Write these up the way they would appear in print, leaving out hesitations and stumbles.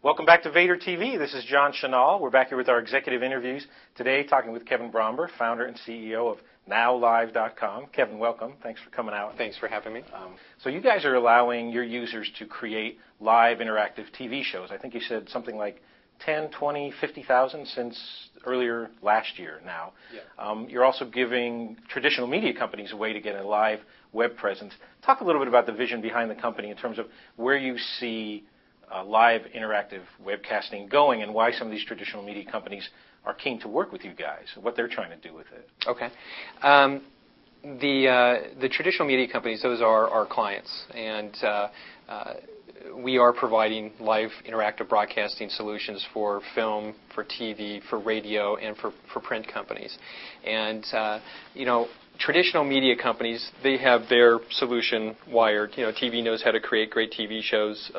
Welcome back to Vader TV. This is John Chenal. We're back here with our executive interviews today, talking with Kevin Bromber, founder and CEO of NowLive.com. Kevin, welcome. Thanks for coming out. Thanks for having me. So you guys are allowing your users to create live interactive TV shows. I think you said something like 10, 20, 50,000 since earlier last year now. Yeah. You're also giving traditional media companies a way to get a live web presence. Talk a little bit about the vision behind the company in terms of where you see live interactive webcasting going and why some of these traditional media companies are keen to work with you guys, what they're trying to do with it. Okay. The traditional media companies, those are our clients, and we are providing live interactive broadcasting solutions for film, for TV, for radio, and for print companies. And, traditional media companies, they have their solution wired. TV knows how to create great TV shows,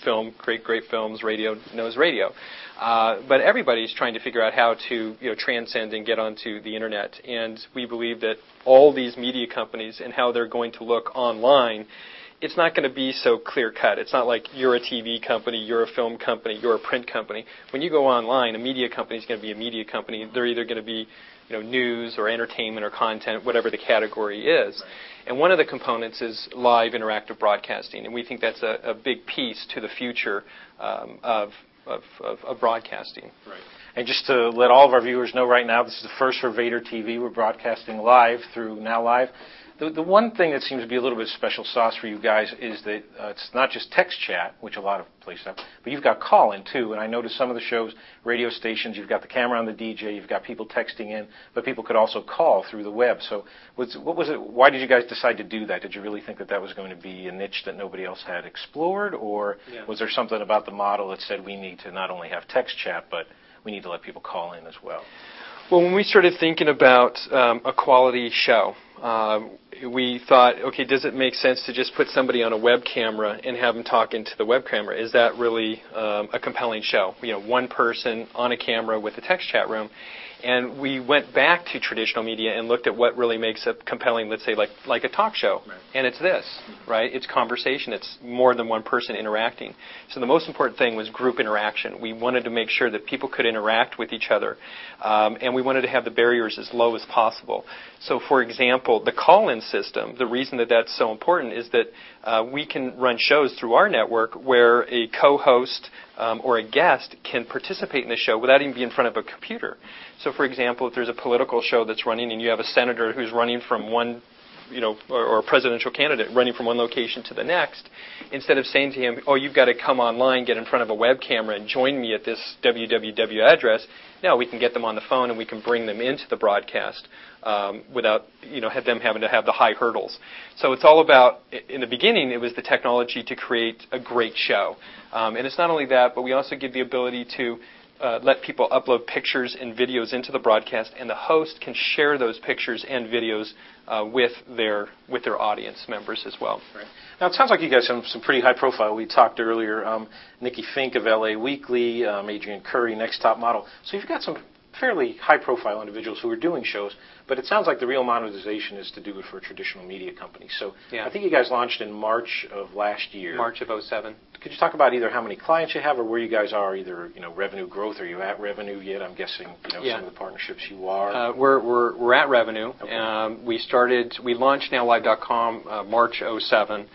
film, create great films, radio knows radio. But everybody's trying to figure out how to transcend and get onto the Internet. And we believe that all these media companies and how they're going to look online, it's not going to be so clear-cut. It's not like you're a TV company, you're a film company, you're a print company. When you go online, a media company is going to be a media company. They're either going to be news or entertainment or content, whatever the category is. And one of the components is live interactive broadcasting, and we think that's a big piece to the future of broadcasting. Right. And just to let all of our viewers know right now, this is the first for Vader TV. We're broadcasting live through Now Live. The one thing that seems to be a little bit of special sauce for you guys is that it's not just text chat, which a lot of places have, but you've got call-in too. And I noticed some of the shows, radio stations, you've got the camera on the DJ, you've got people texting in, but people could also call through the web. So what was it? Why did you guys decide to do that? Did you really think that that was going to be a niche that nobody else had explored, or was there something about the model that said we need to not only have text chat, but we need to let people call in as well? Well, when we started thinking about a quality show, we thought, okay, does it make sense to just put somebody on a web camera and have them talk into the web camera? Is that really a compelling show? One person on a camera with a text chat room. And we went back to traditional media and looked at what really makes a compelling, let's say, like a talk show. Right. And it's this, right? It's conversation. It's more than one person interacting. So the most important thing was group interaction. We wanted to make sure that people could interact with each other. And we wanted to have the barriers as low as possible. So, for example, the call-in system, the reason that that's so important is that we can run shows through our network where a co-host or a guest can participate in the show without even being in front of a computer. So, for example, if there's a political show that's running and you have a senator who's running from one, or a presidential candidate running from one location to the next, instead of saying to him, oh, you've got to come online, get in front of a web camera and join me at this www address, no, we can get them on the phone and we can bring them into the broadcast without them having to have the high hurdles. So it's all about, in the beginning, it was the technology to create a great show. And it's not only that, but we also give the ability to let people upload pictures and videos into the broadcast, and the host can share those pictures and videos with their audience members as well. Right. Now, it sounds like you guys have some pretty high profile. We talked earlier, Nikki Fink of LA Weekly, Adrian Curry, Next Top Model. So you've got some fairly high-profile individuals who are doing shows, but it sounds like the real monetization is to do it for traditional media companies. So I think you guys launched in March of last year. March of 2007. Could you talk about either how many clients you have or where you guys are, either revenue growth? Are you at revenue yet? I'm guessing some of the partnerships you are. We're at revenue. Okay. We launched NowLive.com March 2007.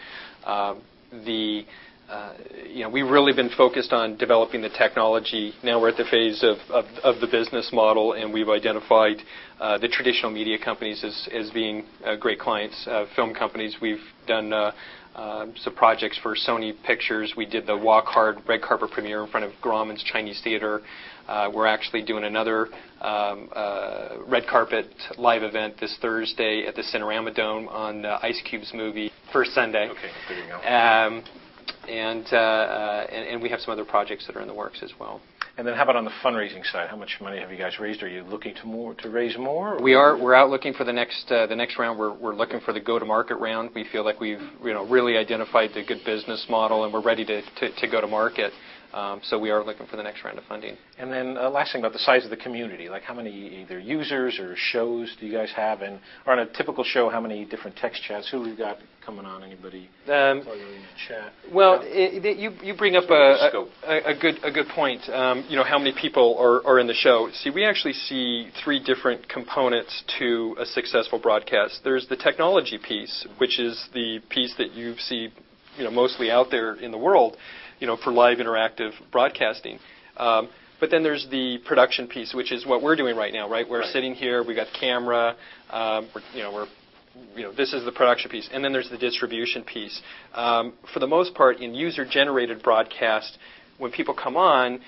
We've really been focused on developing the technology. Now we're at the phase of the business model, and we've identified the traditional media companies as being great clients. Film companies, we've done some projects for Sony Pictures. We did the Walk Hard red carpet premiere in front of Grauman's Chinese Theater. We're actually doing another red carpet live event this Thursday at the Cinerama Dome on Ice Cube's movie, First Sunday. Okay, there you go. And we have some other projects that are in the works as well. And then how about on the fundraising side? How much money have you guys raised? Are you looking to raise more? We are. We're out looking for the next round. We're looking for the go-to-market round. We feel like we've really identified the good business model, and we're ready to go to market. So we are looking for the next round of funding. And then last thing about the size of the community, like how many either users or shows do you guys have? And or on a typical show, how many different text chats? Who we've got coming on? Anybody? In the chat. Well, you bring up a good point. How many people are in the show? See, we actually see three different components to a successful broadcast. There's the technology piece, which is the piece that you see, mostly out there in the world, for live interactive broadcasting. But then there's the production piece, which is what we're doing right now, right? We're sitting here, we got the camera, this is the production piece. And then there's the distribution piece. For the most part, in user-generated broadcast, when people come on,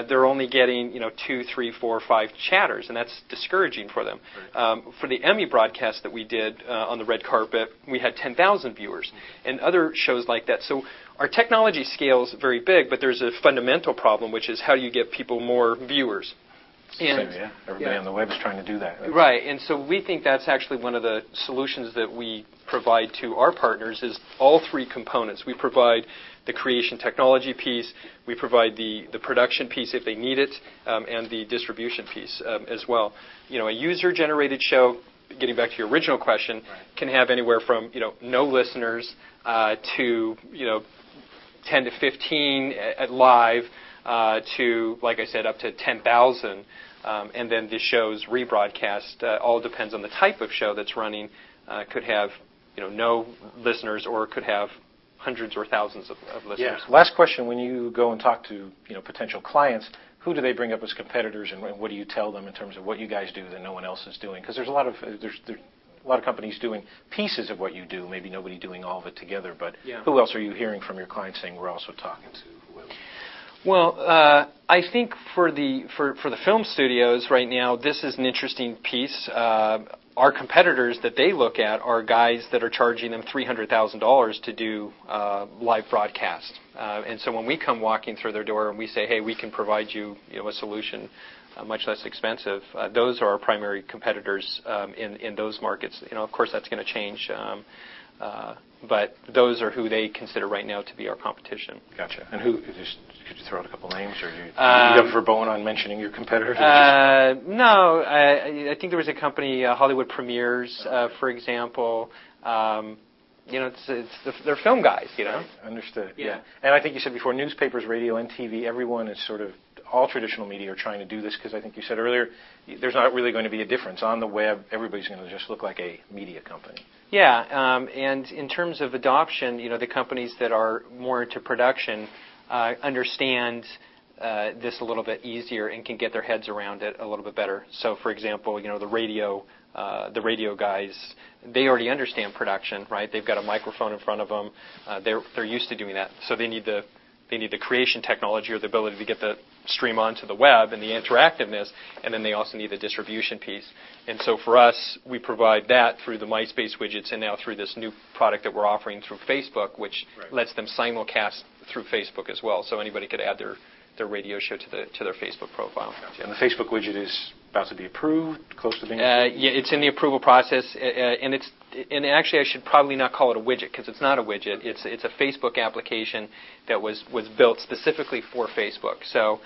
they're only getting 2, 3, 4, 5 chatters, and that's discouraging for them. For the Emmy broadcast that we did on the red carpet, we had 10,000 viewers, and other shows like that. So our technology scales very big, but there's a fundamental problem, which is how do you get people more viewers? Everybody on the web is trying to do that. Right, and so we think that's actually one of the solutions that we provide to our partners is all three components. We provide the creation technology piece, we provide the production piece if they need it, and the distribution piece as well. A user-generated show, getting back to your original question, can have anywhere from no listeners to 10 to 15 at live to, like I said, up to 10,000. And then the show's rebroadcast all depends on the type of show that's running. Could have no listeners or could have hundreds or thousands of listeners. Yeah. Last question: when you go and talk to potential clients, who do they bring up as competitors, and what do you tell them in terms of what you guys do that no one else is doing? Because there's a lot of companies doing pieces of what you do, maybe nobody doing all of it together. But who else are you hearing from your clients saying we're also talking to? Well, I think for the film studios right now, this is an interesting piece. Our competitors that they look at are guys that are charging them $300,000 to do live broadcast. And so when we come walking through their door and we say, hey, we can provide you, a solution much less expensive, those are our primary competitors in those markets. Of course, that's going to change. But those are who they consider right now to be our competition. Gotcha. And could you throw out a couple names, or you have verboten on mentioning your competitors? No, I think there was a company, Hollywood Premieres, for example. They're film guys, Understood. Yeah. And I think you said before, newspapers, radio, and TV, everyone is sort of all traditional media are trying to do this because I think you said earlier, there's not really going to be a difference on the web. Everybody's going to just look like a media company. Yeah, and in terms of adoption, the companies that are more into production understand this a little bit easier and can get their heads around it a little bit better. So, for example, the radio guys, they already understand production, right? They've got a microphone in front of them. They're used to doing that. So they need the creation technology or the ability to get the stream onto the web and the interactiveness, and then they also need the distribution piece. And so for us, we provide that through the MySpace widgets and now through this new product that we're offering through Facebook, which lets them simulcast through Facebook as well. So anybody could add their radio show to their Facebook profile. Gotcha. And the Facebook widget is about to be approved, close to being approved? Yeah, it's in the approval process, and actually I should probably not call it a widget because it's not a widget. It's a Facebook application that was built specifically for Facebook. So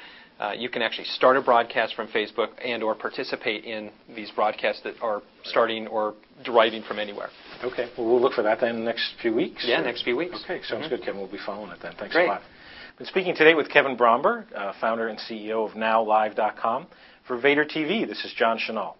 you can actually start a broadcast from Facebook and or participate in these broadcasts that are starting or deriving from anywhere. Okay. Well, we'll look for that then in the next few weeks? Yeah, next few weeks. Okay, sounds good, Kevin. We'll be following it then. Thanks Great. a lot. Been speaking today with Kevin Bromber, founder and CEO of NowLive.com. For Vader TV, this is John Chenal.